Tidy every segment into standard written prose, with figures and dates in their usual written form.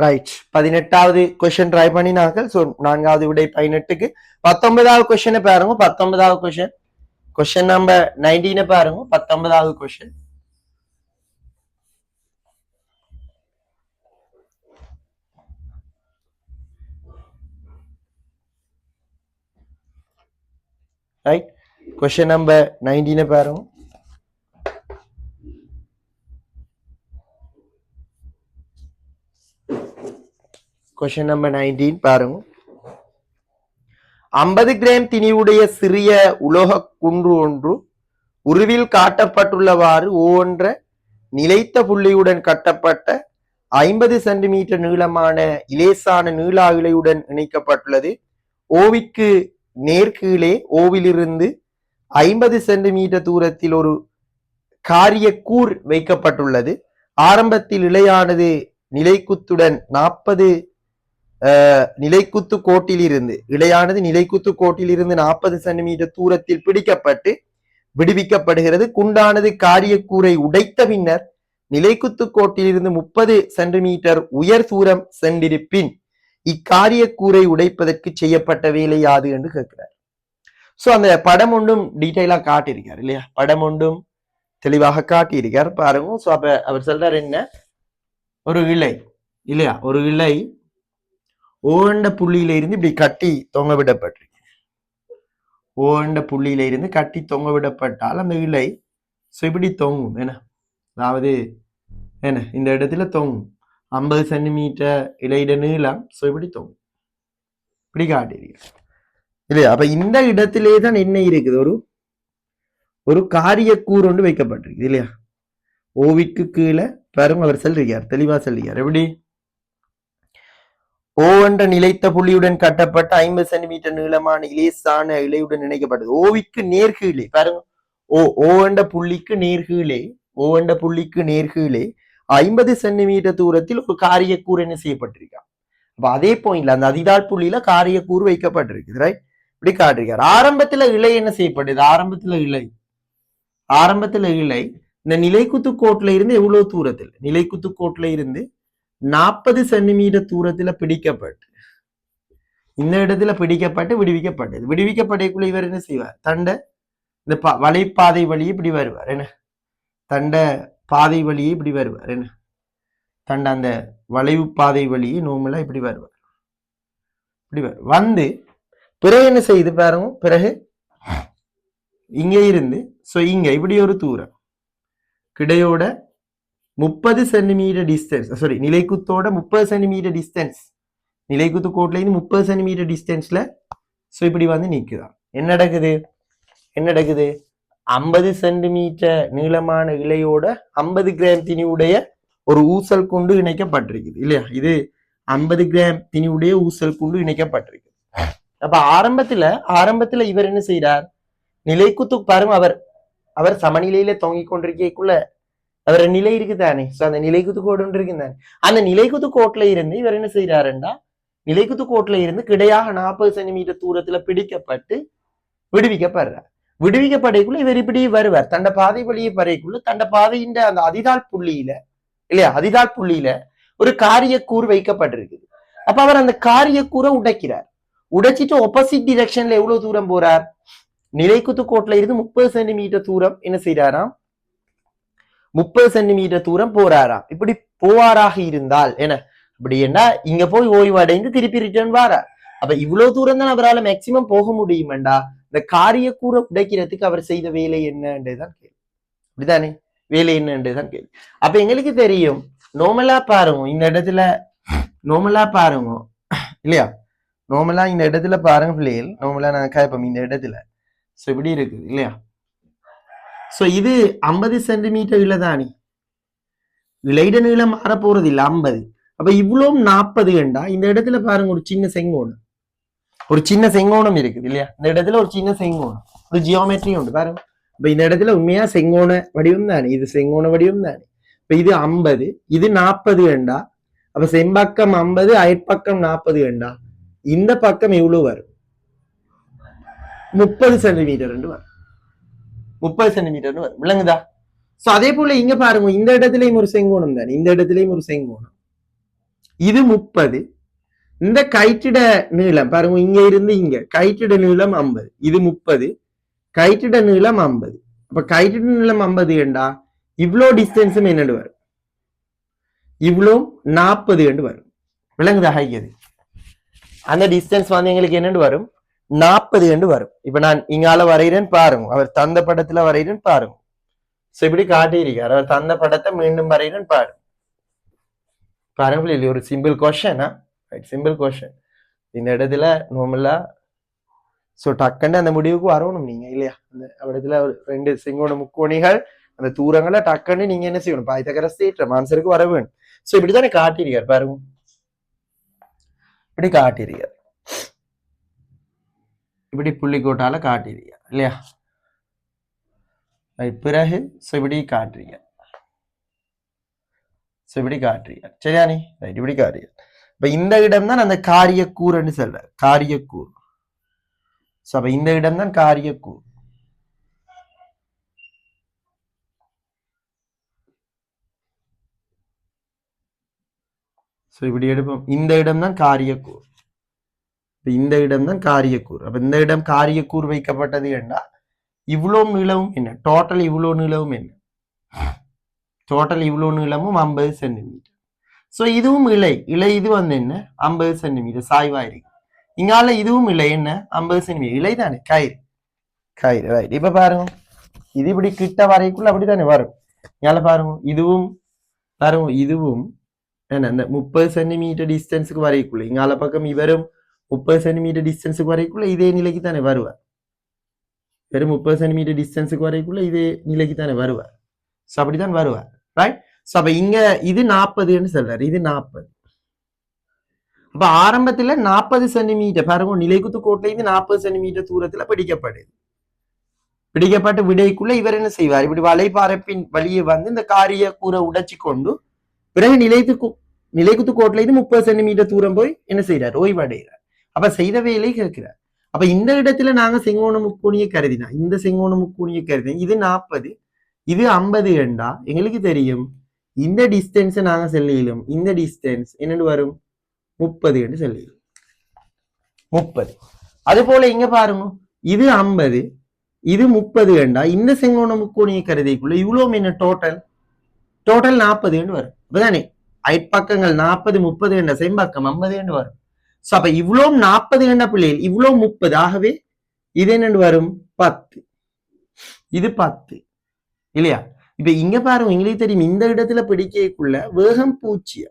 Right. 18வது question try பண்ணினார்கள். So 4வது விடை 18க்கு. 19வது கொஸ்டினை பாருங்க. 19வது கொஸ்டின் கொஸ்டின் நம்பர் 19 பாருங்க. 19வது கொஸ்டின் ரைட். கொஸ்டின் நம்பர் 19 பாருங்க. கொஸ்டின் நம்பர் 19 பாருங்க. 50 கிராம் திணிவுடைய சிறிய உலோக குன்று ஒன்று உருவில் காட்டப்பட்டுள்ளவாறு ஒவ்வொன்ற நிலைத்த புள்ளியுடன் கட்டப்பட்ட 50 சென்டிமீட்டர் நீளமான இலேசான நீளா இலையுடன் இணைக்கப்பட்டுள்ளது. ஓவிற்கு நேர்கீழே ஓவிலிருந்து 50 சென்டிமீட்டர் தூரத்தில் ஒரு காரியக்கூர் வைக்கப்பட்டுள்ளது. ஆரம்பத்தில் இலையானது நிலைக்குத்துடன் 40 நிலைக்குத்து கோட்டிலிருந்து இலையானது நிலைக்குத்து கோட்டிலிருந்து 40 சென்டிமீட்டர் தூரத்தில் பிடிக்கப்பட்டு விடுவிக்கப்படுகிறது. குண்டானது காரியக்கூரை உடைத்த பின்னர் நிலைக்குத்து கோட்டிலிருந்து 30 சென்டிமீட்டர் உயர் தூரம் சென்றிருப்பின் இக்காரியக்கூரை உடைப்பதற்கு செய்யப்பட்ட வேலை யாது என்று கேட்கிறார். சோ அந்த படம் ஒன்றும் டீட்டெயிலா காட்டியிருக்கார் இல்லையா? படம் ஒன்றும் தெளிவாக காட்டியிருக்கார் பாருங்க. சோ அப்ப அவர் சொல்றாரு என்ன, ஒரு இலை இல்லையா, ஒரு இலை ஓண்ட புள்ளியில இருந்து இப்படி கட்டி தொங்க விடப்பட்டிருக்கு. ஓண்ட புள்ளியில இருந்து கட்டி தொங்க விடப்பட்டால் அந்த இலை இப்படி தொங்கும். என்ன, அதாவது என்ன, இந்த இடத்துல தொங்கும். 50 சென்டிமீட்டர் இலையிட நீளம். இப்படி தொங்கும், இப்படி காட்டியிருக்க இல்லையா? அப்ப இந்த இடத்திலே தான் என்ன இருக்குது, ஒரு காரியக்கூறு ஒன்று வைக்கப்பட்டிருக்கு இல்லையா? ஓவிக்கு கீழே பாருங்க, அவர் சொல்றார், தெளிவா சொல்றார். எப்படி, ஓ என்ற நிலைத்த புள்ளியுடன் கட்டப்பட்ட 50 சென்டிமீட்டர் நீளமான இலேசான இலையுடன் இணைக்கப்பட்டது. ஓவிக்கு நேர்கீழே பாருங்க, ஓ என்ற புள்ளிக்கு நேர்கீழே, ஓ என்ற புள்ளிக்கு நேர்கீழே 50 சென்டிமீட்டர் தூரத்தில் ஒரு காரியக்கூறு என்ன செய்யப்பட்டிருக்கா. அப்ப அதே பாயிண்ட்ல அந்த அதிதாள் புள்ளியில காரியக்கூறு வைக்கப்பட்டிருக்கு. ரைட், இப்படி காட்டிருக்காரு. ஆரம்பத்துல இலை என்ன செய்யப்படுது, ஆரம்பத்துல இலை இந்த நிலைக்குத்து கோட்டுல இருந்து எவ்வளவு தூரத்தில், நிலைக்குத்து கோட்டுல இருந்து 40 சென்டிமீட்டர் தூரத்துல பிடிக்கப்பட்டு இந்த இடத்துல பிடிக்கப்பட்டு விடுவிக்கப்பட்டது. விடுவிக்கப்படக்குள்ள இவர் என்ன செய்வார், தண்டை இந்த வலைப்பாதை வழியே இப்படி வருவார். என்ன, தண்டை பாதை வழியே இப்படி வருவார். என்ன, தண்டை அந்த வளைவு பாதை வழியே நோமலா இப்படி வருவார். இப்படி வந்து பிறகு என்ன செய்து பாருங்க, பிறகு இங்க இருந்து இங்க இப்படி ஒரு தூரம் கிடையோட 30 சென்டிமீட்டர் டிஸ்டன்ஸ், சாரி நிலைக்குத்தோட 30 சென்டிமீட்டர் டிஸ்டன்ஸ், நிலைக்குத்து கோட்ல இருந்து 30 சென்டிமீட்டர் டிஸ்டன்ஸ்ல இப்படி வந்து நிக்குதான். என்ன நடக்குது 50 சென்டிமீட்டர் நீளமான இலையோட 50 கிராம் திணிவுடைய ஒரு ஊசல் கொண்டு இணைக்கப்பட்டிருக்குது இல்லையா? இது 50 கிராம் திணிவுடைய ஊசல் கொண்டு இணைக்கப்பட்டிருக்கு. அப்ப ஆரம்பத்துல இவர் என்ன செய்யறார், நிலைக்குத்து பாருங்க, அவர் சமநிலையில தொங்கிக் கொண்டிருக்கக்குள்ள அவர் நிலை இருக்குதானே, அந்த நிலைக்குத்து கோடு இருக்குதானே, அந்த நிலைக்குத்து கோட்டுல இருந்து இவர் என்ன செய்யறாருன்னா, நிலைக்குத்து கோட்டுல இருந்து கிடையாக 40 சென்டிமீட்டர் தூரத்துல பிடிக்கப்பட்டு விடுவிக்கப்படுறார். விடுவிக்கப்படைக்குள்ள இவர் இப்படி வருவார், தண்ட பாதை வழியே பறைக்குள்ள தண்ட பாதையின் அந்த அதிதாள் புள்ளியில இல்லையா, அதிதாள் புள்ளியில ஒரு காரியக்கூறு வைக்கப்பட்டிருக்குது. அப்ப அவர் அந்த காரியக்கூரை உடைக்கிறார். உடைச்சிட்டு ஆப்போசிட் டிரெக்ஷன்ல எவ்வளவு தூரம் போறார், நிலைக்குத்து கோட்டுல இருந்து 30 சென்டிமீட்டர் தூரம் என்ன செய்யறாராம், 30 சென்டிமீட்டர் தூரம் போறாராம். இப்படி போவாராக இருந்தால் என்ன, அப்படி என்ன இங்க போய் ஓய்வடைந்து திருப்பி ரிட்டர்ன் வாரார். அப்ப இவ்வளவு தூரம் தான் அவரால் மேக்சிமம் போக முடியுமெண்டா, இந்த காரியக்கூரை உடைக்கிறதுக்கு அவர் செய்த வேலை என்னன்றதுதான் கேள்வி. அப்படிதானே, வேலை என்னன்றதுதான் கேள்வி. அப்ப எங்களுக்கு தெரியும், நோமலா பாருங்க இந்த இடத்துல, நோமலா பாருங்க இல்லையா, நோமலா இந்த இடத்துல பாருங்க பிள்ளைகள், நோமலா நான் கேட்போம் இந்த இடத்துல இப்படி இருக்குது இல்லையா. சோ இது 50 சென்டிமீட்டர் இலதானி, இலைட நீளம் மாற போறது இல்ல 50. அப்ப இவ்வளவு 40 கண்டா இந்த இடத்துல பாருங்க ஒரு சின்ன செங்கோணம் இருக்குது இல்லையா, இந்த இடத்துல ஒரு சின்ன செங்கோணம், ஒரு ஜியோமெட்ரி உண்டு பாருங்க. இப்ப இந்த இடத்துல உண்மையா செங்கோண வடிவம் தானே, இது செங்கோண வடிவம் தானே. இப்ப இது 50, இது 40 கண்டா, அப்ப செம்பக்கம் 50 அயற்பக்கம் 40 கண்டா, இந்த பக்கம் எவ்வளவு வரும், 30 சென்டிமீட்டர் வரும், 30 சென்டிமீட்டர் வரும். விளங்குதா? சோ அதே போல இங்க பாருங்க, இந்த இடத்துலயும் ஒரு செங்கோணம் தானே, இந்த இடத்துலயும் ஒரு செங்கோணம், இது 30. இந்த கயிற்றிட நீளம் பாருங்க, இங்க இருந்து இங்க கயிற்றிட நீளம் 50, இது 30, கயிற்றிட நீளம் 50. அப்ப கயிற்றிட நீளம் 50 என்றா இவ்வளோ டிஸ்டன்ஸும் என்னண்டு வரும், இவ்வளோ 40 என்று வரும். விளங்குதா ஹையது? அந்த டிஸ்டன்ஸ் வந்து எங்களுக்கு என்னண்டு வரும், 40 என்று வரும். இப்ப நான் இங்கால வரைகிறேன் பாருங்க, அவர் தந்த படத்துல வரைகிறேன் பாருங்க. சோ இப்படி காட்டியிருக்கார், அவர் தந்த படத்தை மீண்டும் வரைகிறேன் பாருங்க. பாருங்க, இல்லையா ஒரு சிம்பிள் கொஸ்டின், சிம்பிள் கொஸ்டின். இந்த இடத்துல நார்மலா சோ டக்குன்னு அந்த முடிவுக்கு வரணும் நீங்க, இல்லையா? அந்த இடத்துல ரெண்டு செங்கோண முக்கோணிகள் அந்த தூரங்களை டக்குன்னு நீங்க என்ன செய்யணும், பைத்தகரஸ் தேற்றம் ஆன்சருக்கு வர வேணும். சோ இப்படித்தானே காட்டியிருக்கார் பாருங்க, இப்படி காட்டியிருக்கார், இப்படி புள்ளிக்கோட்டால காட்டியிருக்கார், இல்லையா? பிறகு சோ இப்படி காட்டுறீங்க, சோ இப்படி காட்டுறீங்க, சரியானே? ரைட், இப்படி காட்டுறீங்க. இப்ப இந்த இடம் தான் அந்த காரியக்கூறுன்னு சொல்ற, காரியக்கூறு. சோ அப்ப இந்த இடம் தான் காரியக்கூறு. சோ இப்படி எடுப்போம், இந்த இடம் தான் காரியக்கூறு, இந்த இடம் தான் காரியக்கூறு. அப்ப இந்த இடம் காரியக்கூறு வைக்கப்பட்டது என்றா இவ்வளோ நீளமும் என்ன, டோட்டல் இவ்வளோ நீளமும் என்ன, டோட்டல் இவ்வளோ நீளமும் 50 சென்டிமீட்டர். சோ இதுவும் இலை, இலை இது வந்து என்ன 50 சென்டிமீட்டர் சாய்வா இருக்கு. இங்கால இதுவும் இலை என்ன 50 சென்டிமீட்டர், இலை தானே, கயிறு, கயிறு. ரைட். இப்ப பாருங்க, இது இப்படி கிட்ட வரைக்குள்ள அப்படித்தானே வரும். இங்கால பாருங்க, இதுவும் பாருங்க, இதுவும் என்ன இந்த 30 சென்டிமீட்டர் டிஸ்டன்ஸுக்கு வரைக்குள்ள, இங்கால பக்கம் இவரும் 30 சென்டிமீட்டர் டிஸ்டன்ஸுக்கு வரைக்குள்ள இதே நிலைக்கு தானே வருவார். வெறும் 30 சென்டிமீட்டர் டிஸ்டன்ஸுக்கு வரைக்குள்ள இதே நிலைக்கு தானே வருவார். சோ அப்படித்தான் வருவார், ரைட்? சோ அப்ப இங்க இது 40ன்னு சொல்றாரு, இது 40. அப்ப ஆரம்பத்துல 40 சென்டிமீட்டர் பாருங்க, நிலைக்குத்து கோட்டில இருந்து 40 சென்டிமீட்டர் தூரத்துல பிடிக்கப்படுது. பிடிக்கப்பட்ட விடைக்குள்ள இவர் என்ன செய்வார், இப்படி வலைப்பரப்பின் வழியே வந்து இந்த காரிய கூரை உடைச்சி கொண்டு பிறகு நிலைக்குத்து கோட்டில இருந்து 30 சென்டிமீட்டர் தூரம் போய் என்ன செய்யறார், ஓய்வடைகிறார். அப்ப செய்த வேலை கேட்கிறார். அப்ப இந்த இடத்துல நாங்க செங்கோண முக்கோணியை கருதினா, இந்த செங்கோண முக்கோணியை கருதி இது 40, இது 50 என்றா எங்களுக்கு தெரியும் இந்த டிஸ்டன்ஸ் நாங்க செல்லிலும் இந்த டிஸ்டன்ஸ் என்னன்னு வரும் 30 என்று செல்லிடும், 30. அது போல இங்க பாருங்க, இது 50, இது 30 என்றா இந்த செங்கோண முக்கோணியை கருதிக்குள்ள இவ்வளவு என்ன டோட்டல் 40 என்று வரும். அப்படிதானே? அயற்பக்கங்கள் 40 30 என்ற செம்பக்கம் 50 என்று வரும். சோ அப்ப இவ்வளவு 40 என்ற பிள்ளைகள் இவ்வளவு 30, ஆகவே இது என்ன வரும் 10, இது 10, இல்லையா? இப்ப இங்க பாருங்க, எங்களுக்கு தெரியும் இந்த இடத்துல பிடிக்கக்குள்ள வேகம் 0,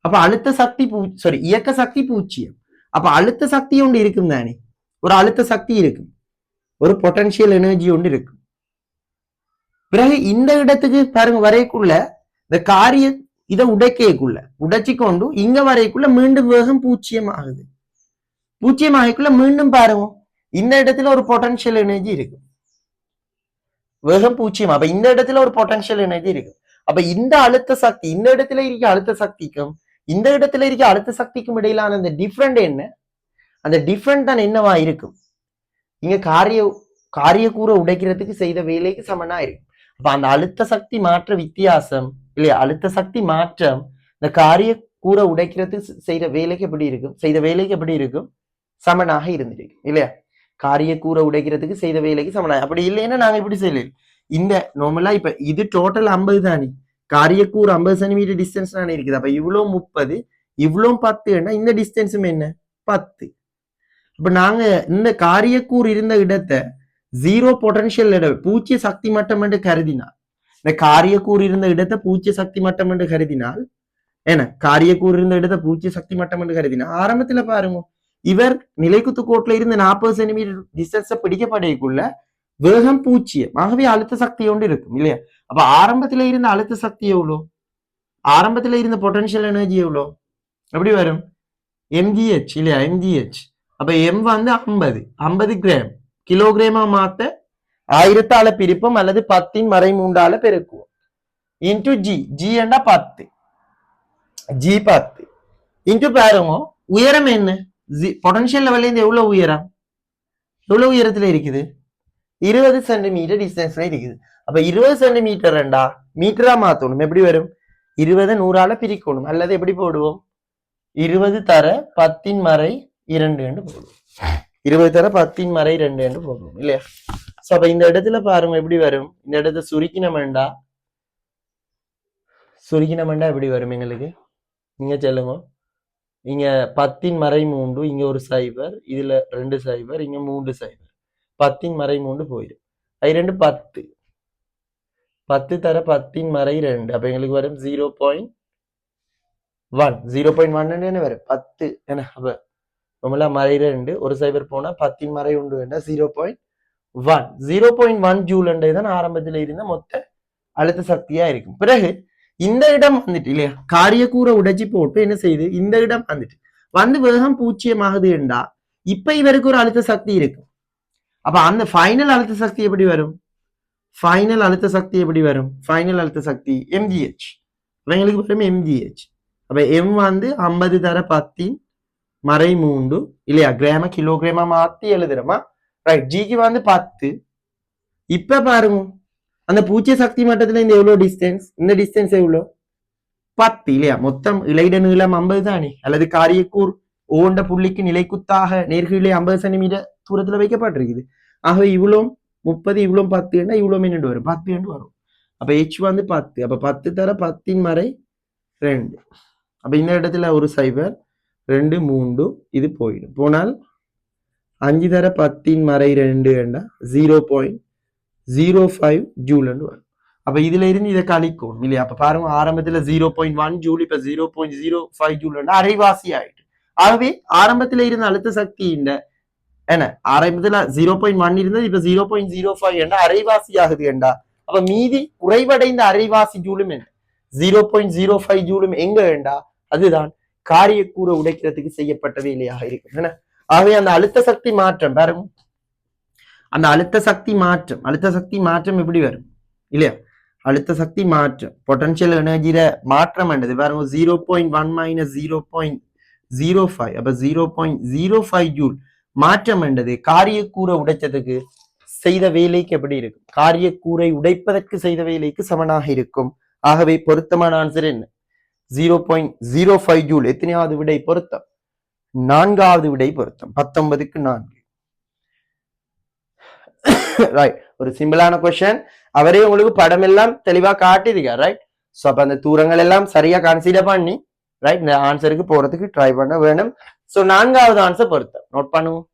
அப்ப அழுத்த சக்தி சாரி இயக்க சக்தி 0. அப்ப அழுத்த சக்தி ஒன்று இருக்கும் தானே, ஒரு அழுத்த சக்தி இருக்கும், ஒரு பொட்டன்ஷியல் எனர்ஜி ஒன்று இருக்கும். பிறகு இந்த இடத்துக்கு பாருங்க வரைக்குள்ள இந்த காரிய இதை உடைக்கக்குள்ள உடைச்சி கொண்டு இங்க வரைக்குள்ள மீண்டும் வேகம் 0 ஆகுது. 0 ஆகக்குள்ள மீண்டும் பாருங்க இந்த இடத்துல ஒரு பொட்டன்ஷியல் எனர்ஜி இருக்கு, வேகம் 0. அப்ப இந்த இடத்துல ஒரு பொட்டன்ஷியல் எனர்ஜி இருக்கு. அப்ப இந்த அழுத்த சக்தி இந்த இடத்துல இருக்க அழுத்த சக்திக்கும் இந்த இடத்துல இருக்க அழுத்த சக்திக்கும் இடையிலான அந்த டிஃபரெண்ட் என்ன, அந்த டிஃபரெண்ட் தான் என்னவா இருக்கும், இங்க காரியக்கூற உடைக்கிறதுக்கு செய்த வேலைக்கு சமனா இருக்கும். அப்ப அந்த அழுத்த சக்தி மாற்ற வித்தியாசம், இல்லையா? அழுத்த சக்தி மாற்றம் இந்த காரியக்கூற உடைக்கிறதுக்கு செய்த வேலைக்கு எப்படி இருக்கும், செய்த வேலைக்கு எப்படி இருக்கும், சமனாக இருந்திருக்கும், இல்லையா? காரியக்கூற உடைக்கிறதுக்கு செய்த வேலைக்கு சமனாக. அப்படி இல்லைன்னா நாங்க இப்படி செய்யல, இந்த நார்மலா இப்ப இது டோட்டல் 50 தானே, காரியக்கூறு 50 சென்டிமீட்டர் டிஸ்டன்ஸ் தானே இருக்குது. அப்ப இவ்வளவு 30 இவ்வளவு 10 இந்த டிஸ்டன்ஸும் என்ன 10. இப்ப நாங்க இந்த காரியக்கூறு இருந்த இடத்தை 0 பொட்டன்ஷியல் இடம் 0 சக்தி மட்டம் என்று கருதினால், இந்த காரியக்கூறு இருந்த இடத்தை 0 சக்தி மட்டம் என்று கருதினால், என்ன காரியக்கூறு இருந்த இடத்தை 0 சக்தி மட்டம் என்று கருதினால், ஆரம்பத்துல பாருங்க இவர் நிலைக்குத்து கோட்டில இருந்து 40 சென்டிமீட்டர் டிஸ்டன்ஸ பிடிக்கப்படையக்குள்ள வேகம் 0, ஆகவே அழுத்த சக்தி ஒன்று இருக்கும், இல்லையா? அப்ப ஆரம்பத்துல இருந்த அழுத்த சக்தி எவ்வளோ, ஆரம்பத்துல இருந்த பொட்டன்ஷியல் எனர்ஜி எவ்வளோ, எப்படி வரும் mgh, இல்லையா? mgh. அப்ப m வந்து 50 கிராம், கிலோகிராமா மாத்த 1000ஆல பிரிப்போம் அல்லது 10 மறைமூன்றால பெருக்குவோம் இன்டு g, g என்றா 10, g 10 இன்டு பாருங்க உயரம் என்ன, பொட்டன்ஷியல் லெவல்ல இருந்து எவ்வளவு உயரம், எவ்வளவு உயரத்துல இருக்குது 20 சென்டிமீட்டர் டிஸ்டன்ஸ்ல இருக்குது. அப்ப 20 சென்டிமீட்டர் மீட்டரா மாத்தணும், எப்படி வரும் 20 100ஆல பிரிக்கணும் அல்லது எப்படி போடுவோம் 20 தர 10 மறை 2 என்று போடுவோம். 20 தர 10 மறை 2 என்று போடுவோம் இல்லையா? சோ அப்ப இந்த இடத்துல பாருங்க எப்படி வரும். இந்த இடத்தை சுருக்கினமெண்டா எப்படி வரும் எங்களுக்கு? நீங்க சொல்லுங்க. இங்க 10 மறை 3, இங்க ஒரு சைபர், இதுல 2 சைபர், இங்க 3 சைபர். 10 மறை 3 போயிடும். அது 2 10. 10 தர 10 மறை 2. அப்ப எங்களுக்கு வரும் 0.1. 0.1 வரும் 10 என்ன? அப்ப நம்மள மறை 2 ஒரு சைபர் போனா 10 மறை 1 வேண்டாம் 0.1. 0.1 ஜூல் தான் ஆரம்பத்தில் இருந்த மொத்த அழுத்த சக்தியா இருக்கும். பிறகு இந்த இடம் வந்துட்டு இல்லையா, காரியக்கூற உடைச்சி போட்டு என்ன செய்யுது, இந்த இடம் வந்துட்டு வந்து வேகம் 0 ஆகுது என்றா இப்ப இவருக்கு ஒரு அழுத்த சக்தி இருக்கும். அப்ப அந்த ஃபைனல் அழுத்த சக்தி எப்படி வரும்? ஃபைனல் அழுத்த சக்தி mgh. அவங்களுக்கு வரும் mgh. அப்ப m வந்து 50 தர 10 மறை 3 இல்லையா, கிராம கிலோகிராமா மாத்தி எழுதுறோமா? ரைட். ஜிக்கு வந்து 10. இப்ப பாருங்க அந்த பூச்சிய சக்தி மட்டத்துல இந்த எவ்வளவு டிஸ்டன்ஸ், இந்த டிஸ்டன்ஸ் எவ்வளவு? 10 இல்லையா? மொத்தம் இலையிட நீளம் 50 தானே, அல்லது காரியக்கூர் ஓண்ட புள்ளிக்கு நிலைக்குத்தாக நேர்கீழே 50 சென்டிமீட்டர் தூரத்துல வைக்கப்பட்டிருக்குது. ஆகவே இவ்வளவு 30, இவ்வளவு 10 இவ்வளவு மினிட் வரும், 10 வரும். அப்ப h வந்து 10. அப்ப 10 தர 10 மறை 2. அப்ப இந்த இடத்துல ஒரு சைபர் 2 3 இது போயிடும். போனால் 5 தர 10 மறை 2 என்றா 0.05 ஜூல் வரும். அப்ப இதுல இருந்து இதை கழிக்கும் இல்லையா? அப்ப பாருங்க ஆரம்பத்துல 0.1 ஜூல், இப்ப 0.05 ஜூல் அரைவாசி ஆயிட்டு. ஆகவே ஆரம்பத்துல இருந்த அழுத்த சக்தி இந்த என்ன, ஆரம்பத்துல 0.1 இருந்தது, இப்ப 0.05 என்றா அரைவாசி ஆகுது என்றா. அப்ப மீதி குறைவடைந்த அரைவாசி ஜூலும் என்ன, 0.05 ஜூலும் எங்க வேண்டா, அதுதான் காரியக்கூற உடைக்கிறதுக்கு செய்யப்பட்ட வேலையாக இருக்கும். ஆகவே அந்த அழுத்த சக்தி மாற்றம் பாருங்க, அந்த அழுத்த சக்தி மாற்றம் எப்படி வரும் இல்லையா? அழுத்த சக்தி மாற்றம் பொட்டன்ஷியல் எனர்ஜியில மாற்றம் என்றது பாருங்க 0.1 மைனஸ் 0.05. அப்ப 0.05 ஜூல் மாற்றம் என்றது காரியக்கூற உடைச்சதுக்கு செய்த வேலைக்கு எப்படி இருக்கும்? காரியக்கூரை உடைப்பதற்கு செய்த வேலைக்கு சமனாக இருக்கும். ஆகவே பொருத்தமான ஆன்சர் என்ன? 0.05 ஜூல். எத்தனையாவது விடை பொருத்தம்? 4வது விடை பொருத்தம். 19க்கு 4. ரைட். ஒரு சிம்பிளான क्वेश्चन. அவரே உங்களுக்கு படம் எல்லாம் தெளிவா காட்டியிருக்கார். ரைட். சோ அப்ப அந்த தூரங்கள் எல்லாம் சரியா கன்சிடர் பண்ணி ரைட் இந்த ஆன்சருக்கு போறதுக்கு ட்ரை பண்ண வேணும். சோ 4வது ஆன்சர் பொருத்தம் நோட் பண்ணுவோம்.